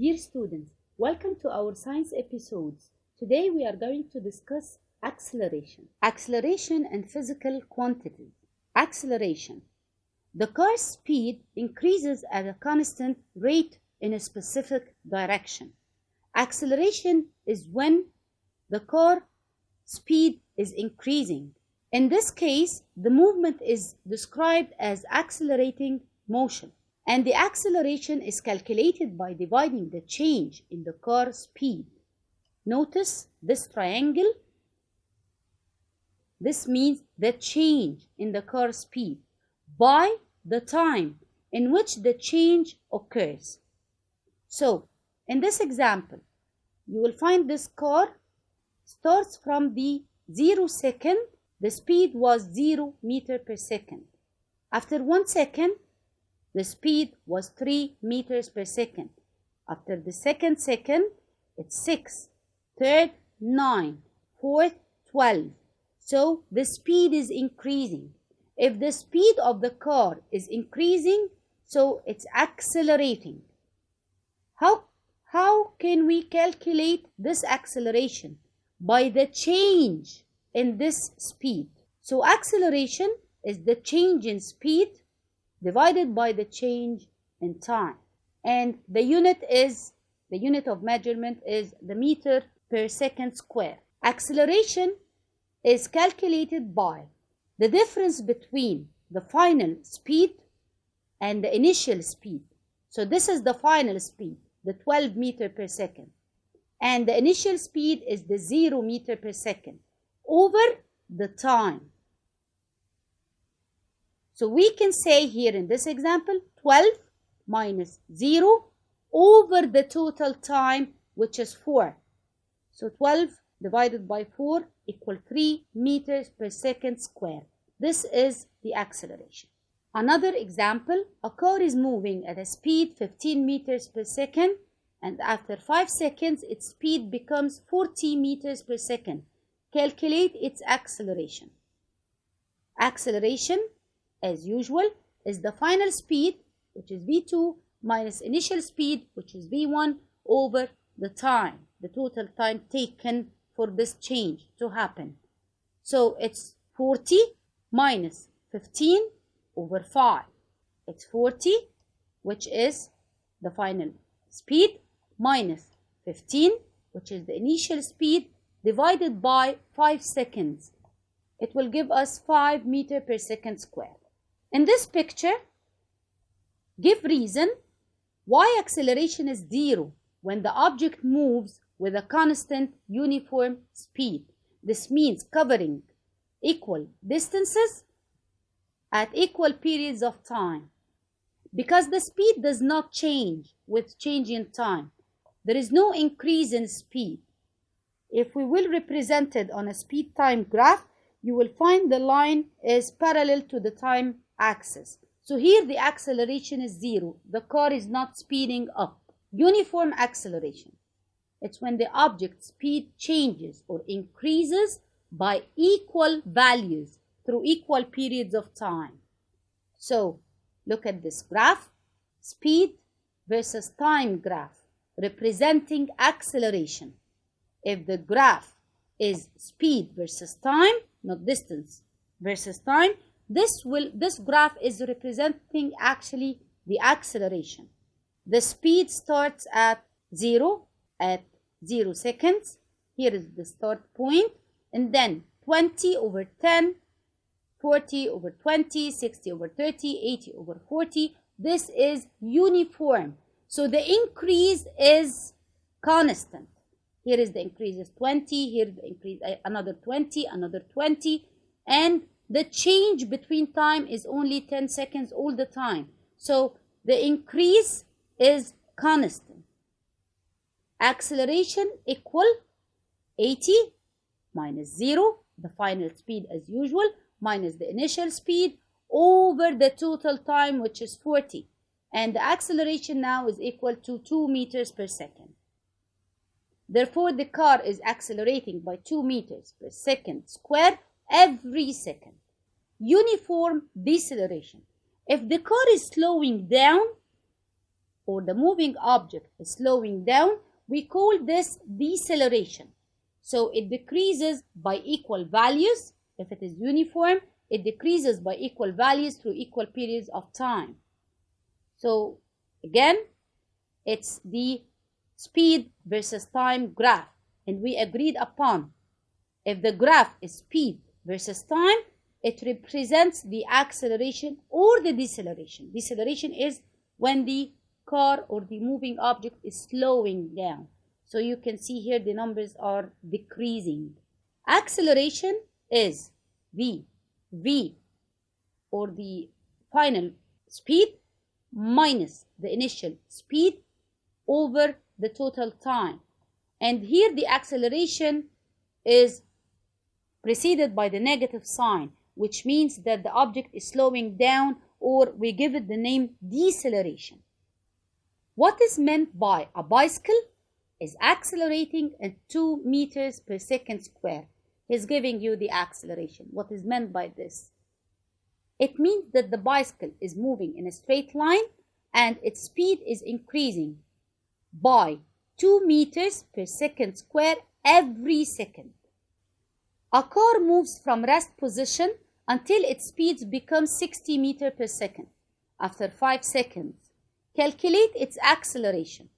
Dear students, welcome to our science episodes. Today we are going to discuss acceleration. Acceleration and physical quantities. Acceleration. The car's speed increases at a constant rate in a specific direction. Acceleration is when the car speed is increasing. In this case, the movement is described as accelerating motion. And the acceleration is calculated by dividing the change in the car speed. Notice this triangle. This means the change in the car speed by the time in which the change occurs. So, in this example, you will find this car starts from the 0 second. The speed was 0 meter per second. After 1 second, the speed was 3 meters per second. After the second, it's 6. Third, 9. Fourth, 12. So the speed is increasing. If the speed of the car is increasing, so it's accelerating. How can we calculate this acceleration? By the change in this speed. So acceleration is the change in speed divided by the change in time. And the unit of measurement is the meter per second square. Acceleration is calculated by the difference between the final speed and the initial speed. So this is the final speed, the 12 meter per second. And the initial speed is the 0 meter per second over the time. So we can say here in this example, 12 minus 0 over the total time, which is 4. So 12 divided by 4 equals 3 meters per second square. This is the acceleration. Another example, a car is moving at a speed 15 meters per second, and after 5 seconds, its speed becomes 40 meters per second. Calculate its acceleration. Acceleration, as usual, is the final speed, which is v2, minus initial speed, which is v1, over the time, the total time taken for this change to happen. So it's 40 minus 15 over 5. It's 40, which is the final speed, minus 15, which is the initial speed, divided by 5 seconds. It will give us 5 meters per second square. In this picture, give reason why acceleration is 0 when the object moves with a constant uniform speed. This means covering equal distances at equal periods of time. Because the speed does not change with change in time, there is no increase in speed. If we will represent it on a speed time graph, you will find the line is parallel to the time axis. So here the acceleration is 0. The car is not speeding up. Uniform acceleration. It's when the object speed changes or increases by equal values through equal periods of time. So look at this graph. Speed versus time graph representing acceleration. If the graph is speed versus time, not distance versus time, this graph is representing actually the acceleration. The speed starts at 0 seconds. Here is the start point. And then 20 over 10, 40 over 20, 60 over 30, 80 over 40. This is uniform. So the increase is constant. Here is the increase is 20, here is the increase another 20, another 20, and the change between time is only 10 seconds all the time. So the increase is constant. Acceleration equal 80 minus 0, the final speed as usual, minus the initial speed over the total time, which is 40. And the acceleration now is equal to 2 meters per second. Therefore, the car is accelerating by 2 meters per second square every second. Uniform deceleration. If the car is slowing down, or the moving object is slowing down, we call this deceleration. So it decreases by equal values. If it is uniform, it decreases by equal values through equal periods of time. So again, it's the speed versus time graph, and we agreed upon if the graph is speed versus time, it represents the acceleration or the deceleration. Deceleration is when the car or the moving object is slowing down. So you can see here the numbers are decreasing. Acceleration is v or the final speed minus the initial speed over the total time. And here the acceleration is preceded by the negative sign, which means that the object is slowing down, or we give it the name deceleration. What is meant by a bicycle is accelerating at 2 meters per second square. He's giving you the acceleration. What is meant by this? It means that the bicycle is moving in a straight line and its speed is increasing by 2 meters per second square every second. A car moves from rest position until its speed becomes 60 meters per second. After 5 seconds, calculate its acceleration.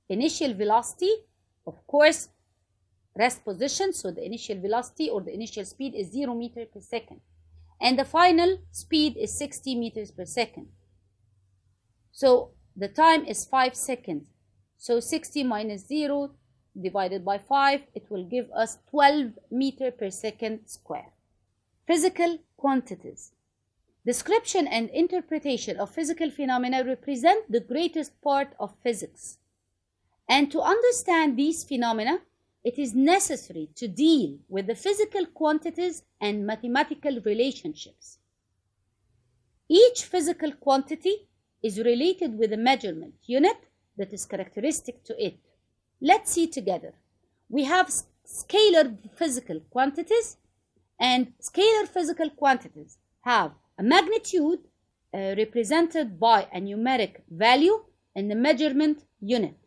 Initial velocity, of course, rest position, so the initial velocity or the initial speed is 0 meters per second. And the final speed is 60 meters per second. So the time is 5 seconds. So 60 minus 0 divided by 5, it will give us 12 meters per second square. Physical quantities. Description and interpretation of physical phenomena represent the greatest part of physics. And to understand these phenomena, it is necessary to deal with the physical quantities and mathematical relationships. Each physical quantity is related with a measurement unit that is characteristic to it. Let's see together. We have scalar physical quantities, and scalar physical quantities have a magnitude represented by a numeric value and a measurement unit.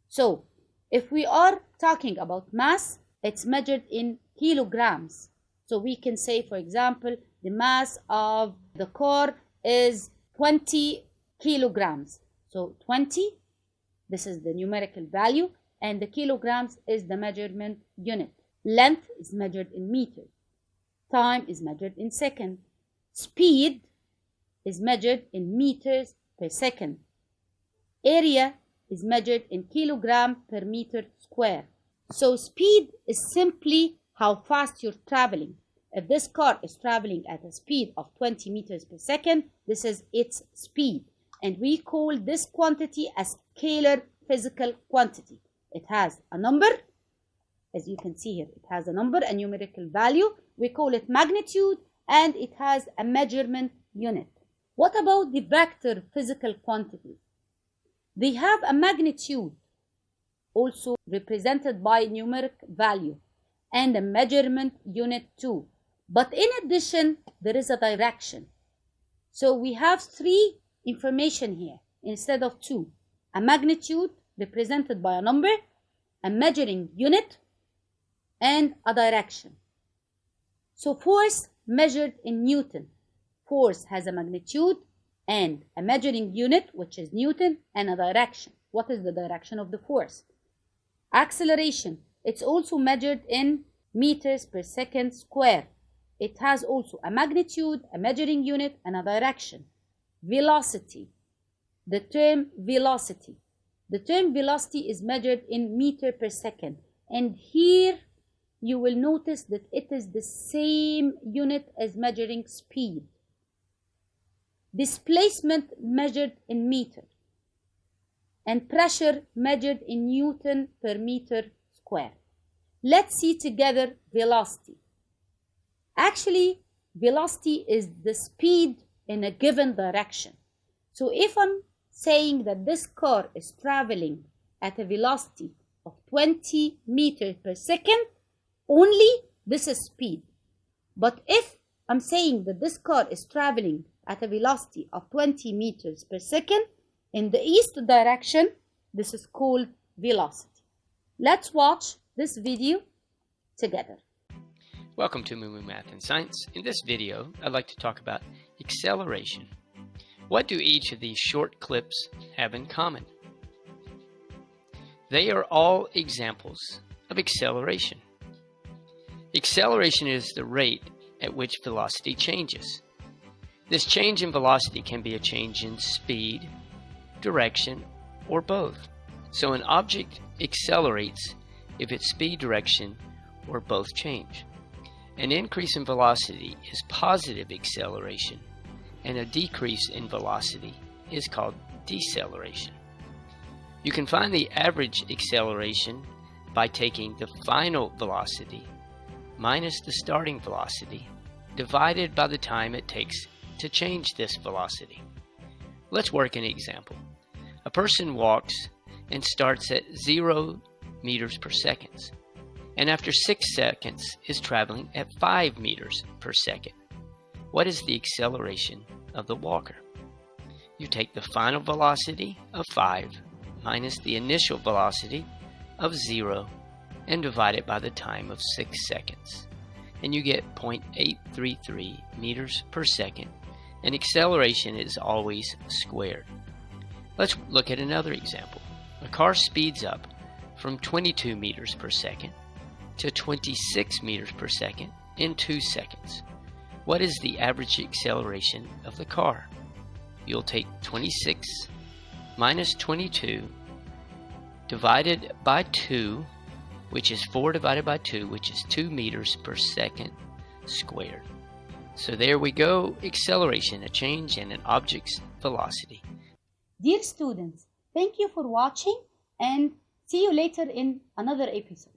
So, if we are talking about mass, it's measured in kilograms. So we can say, for example, the mass of the car is 20 kilograms. So 20, this is the numerical value, and the kilograms is the measurement unit. Length is measured in meters. Time is measured in seconds. Speed is measured in meters per second. Area is measured in kilogram per meter square. So speed is simply how fast you're traveling. If this car is traveling at a speed of 20 meters per second, this is its speed. And we call this quantity a scalar physical quantity. It has a number, as you can see here, it has a number, a numerical value. We call it magnitude, and it has a measurement unit. What about the vector physical quantities? They have a magnitude, also represented by numeric value, and a measurement unit too. But in addition, there is a direction. So we have 3 information here instead of 2. A magnitude represented by a number, a measuring unit, and a direction. So force measured in Newton. Force has a magnitude and a measuring unit, which is Newton, and a direction. What is the direction of the force? Acceleration, it's also measured in meters per second square. It has also a magnitude, a measuring unit, and a direction. Velocity, the term velocity. The term velocity is measured in meter per second. And here you will notice that it is the same unit as measuring speed. Displacement measured in meter, and pressure measured in Newton per meter square. Let's see together velocity. Actually, velocity is the speed in a given direction. So if I'm saying that this car is traveling at a velocity of 20 meters per second, only this is speed. But if I'm saying that this car is traveling at a velocity of 20 meters per second, In the east direction, this is called velocity. Let's watch this video together. Welcome to Moo Math and Science. In this video, I'd like to talk about acceleration. What do each of these short clips have in common? They are all examples of acceleration. Acceleration is the rate at which velocity changes. This change in velocity can be a change in speed, direction, or both. So an object accelerates if its speed, direction, or both change. An increase in velocity is positive acceleration, and a decrease in velocity is called deceleration. You can find the average acceleration by taking the final velocity minus the starting velocity divided by the time it takes to change this velocity. Let's work an example. A person walks and starts at 0 meters per second, and after 6 seconds is traveling at 5 meters per second. What is the acceleration of the walker? You take the final velocity of 5 minus the initial velocity of 0 and divide it by the time of 6 seconds, and you get 0.833 meters per second, and acceleration is always squared. Let's look at another example. A car speeds up from 22 meters per second to 26 meters per second in 2 seconds. What is the average acceleration of the car? You'll take 26 minus 22 divided by 2, which is 4 divided by 2, which is 2 meters per second squared. So there we go, acceleration, a change in an object's velocity. Dear students, thank you for watching and see you later in another episode.